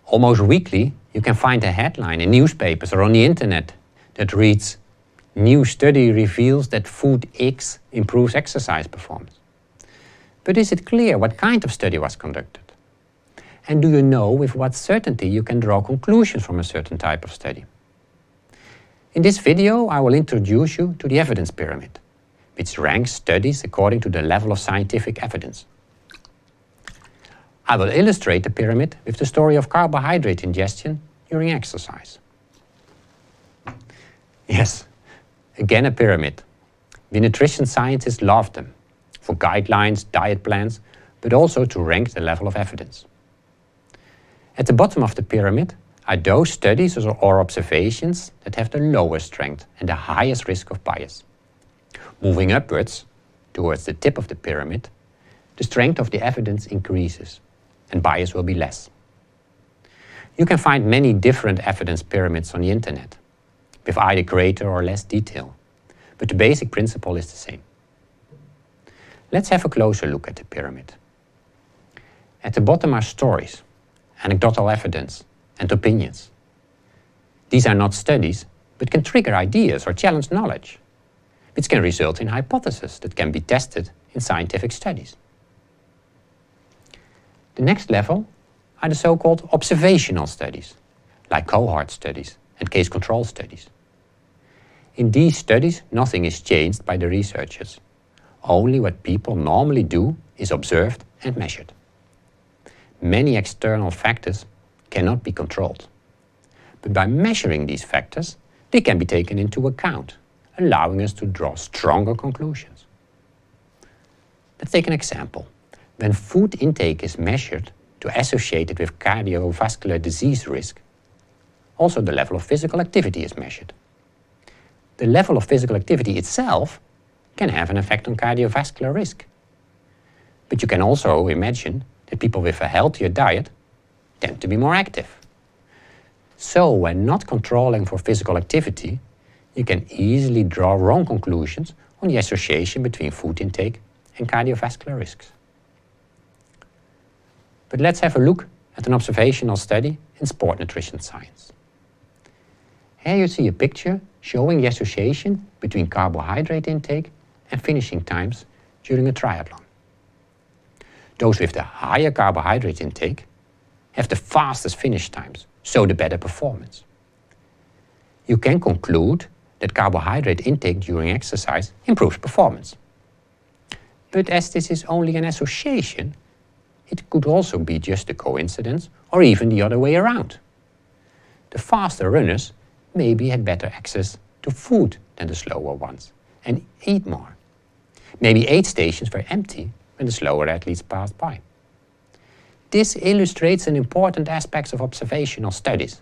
Almost weekly, you can find a headline in newspapers or on the internet that reads, "New study reveals that food X improves exercise performance." But is it clear what kind of study was conducted? And do you know with what certainty you can draw conclusions from a certain type of study? In this video, I will introduce you to the evidence pyramid, which ranks studies according to the level of scientific evidence. I will illustrate the pyramid with the story of carbohydrate ingestion during exercise. Yes, again a pyramid. We nutrition scientists love them for guidelines, diet plans, but also to rank the level of evidence. At the bottom of the pyramid are those studies or observations that have the lowest strength and the highest risk of bias. Moving upwards, towards the tip of the pyramid, the strength of the evidence increases and bias will be less. You can find many different evidence pyramids on the internet, with either greater or less detail, but the basic principle is the same. Let's have a closer look at the pyramid. At the bottom are stories, anecdotal evidence, and opinions. These are not studies, but can trigger ideas or challenge knowledge, which can result in hypotheses that can be tested in scientific studies. The next level are the so-called observational studies, like cohort studies and case control studies. In these studies, nothing is changed by the researchers. Only what people normally do is observed and measured. Many external factors cannot be controlled. But by measuring these factors, they can be taken into account, allowing us to draw stronger conclusions. Let's take an example. When food intake is measured to associate it with cardiovascular disease risk, also the level of physical activity is measured. The level of physical activity itself can have an effect on cardiovascular risk. But you can also imagine that people with a healthier diet tend to be more active. So when not controlling for physical activity, you can easily draw wrong conclusions on the association between food intake and cardiovascular risks. But let's have a look at an observational study in sport nutrition science. Here you see a picture showing the association between carbohydrate intake and finishing times during a triathlon. Those with the higher carbohydrate intake have the fastest finish times, so the better performance. You can conclude that carbohydrate intake during exercise improves performance. But as this is only an association, it could also be just a coincidence or even the other way around. The faster runners maybe had better access to food than the slower ones and eat more. Maybe aid stations were empty when the slower athletes passed by. This illustrates an important aspect of observational studies.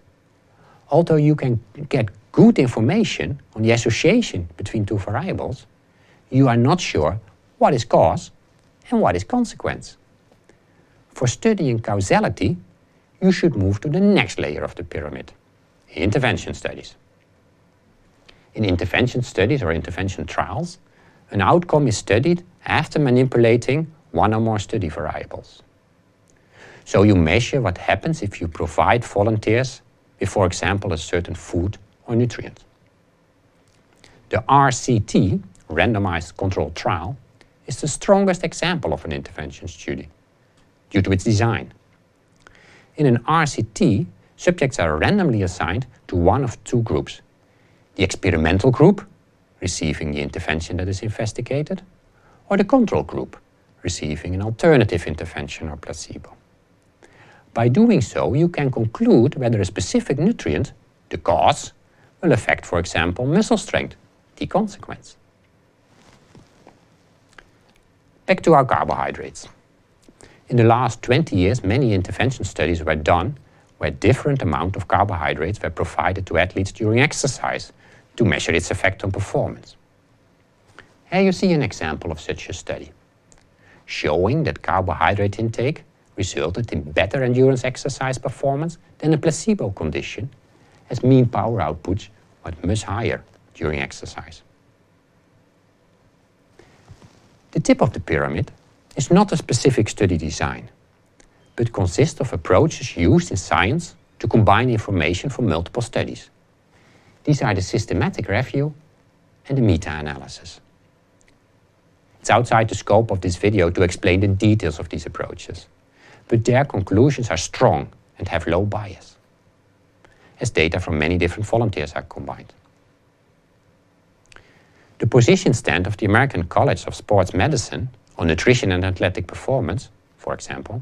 Although you can get good information on the association between two variables, you are not sure what is cause and what is consequence. For studying causality, you should move to the next layer of the pyramid, intervention studies. In intervention studies or intervention trials, an outcome is studied after manipulating one or more study variables. So you measure what happens if you provide volunteers with, for example, a certain food or nutrient. The RCT, randomized controlled trial, is the strongest example of an intervention study due to its design. In an RCT, subjects are randomly assigned to one of two groups: the experimental group, receiving the intervention that is investigated, or the control group, receiving an alternative intervention or placebo. By doing so, you can conclude whether a specific nutrient, the cause, will affect, for example, muscle strength, the consequence. Back to our carbohydrates. In the last 20 years, many intervention studies were done where different amounts of carbohydrates were provided to athletes during exercise to measure its effect on performance. Here you see an example of such a study, showing that carbohydrate intake resulted in better endurance exercise performance than a placebo condition, as mean power outputs were much higher during exercise. The tip of the pyramid is not a specific study design, but consists of approaches used in science to combine information from multiple studies. These are the systematic review and the meta-analysis. It's outside the scope of this video to explain the details of these approaches, but their conclusions are strong and have low bias, as data from many different volunteers are combined. The position stand of the American College of Sports Medicine on nutrition and athletic performance, for example,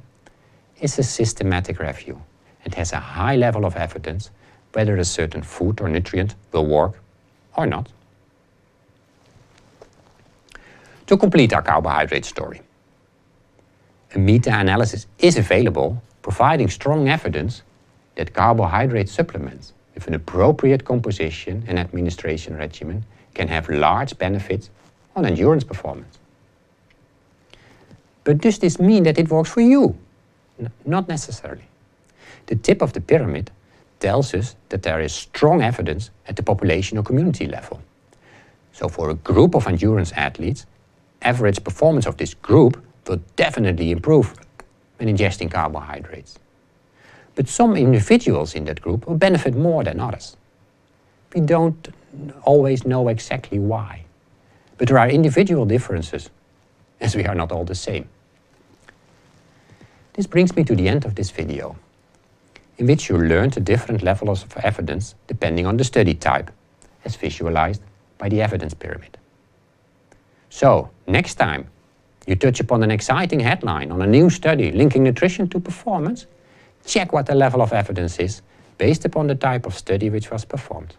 is a systematic review and has a high level of evidence whether a certain food or nutrient will work or not. To complete our carbohydrate story, a meta-analysis is available providing strong evidence that carbohydrate supplements with an appropriate composition and administration regimen can have large benefits on endurance performance. But does this mean that it works for you? Not necessarily. The tip of the pyramid tells us that there is strong evidence at the population or community level. So for a group of endurance athletes, average performance of this group will definitely improve when ingesting carbohydrates. But some individuals in that group will benefit more than others. We don't always know exactly why, but there are individual differences, as we are not all the same. This brings me to the end of this video, in which you learned the different levels of evidence depending on the study type, as visualized by the evidence pyramid. So, next time you touch upon an exciting headline on a new study linking nutrition to performance, check what the level of evidence is based upon the type of study which was performed.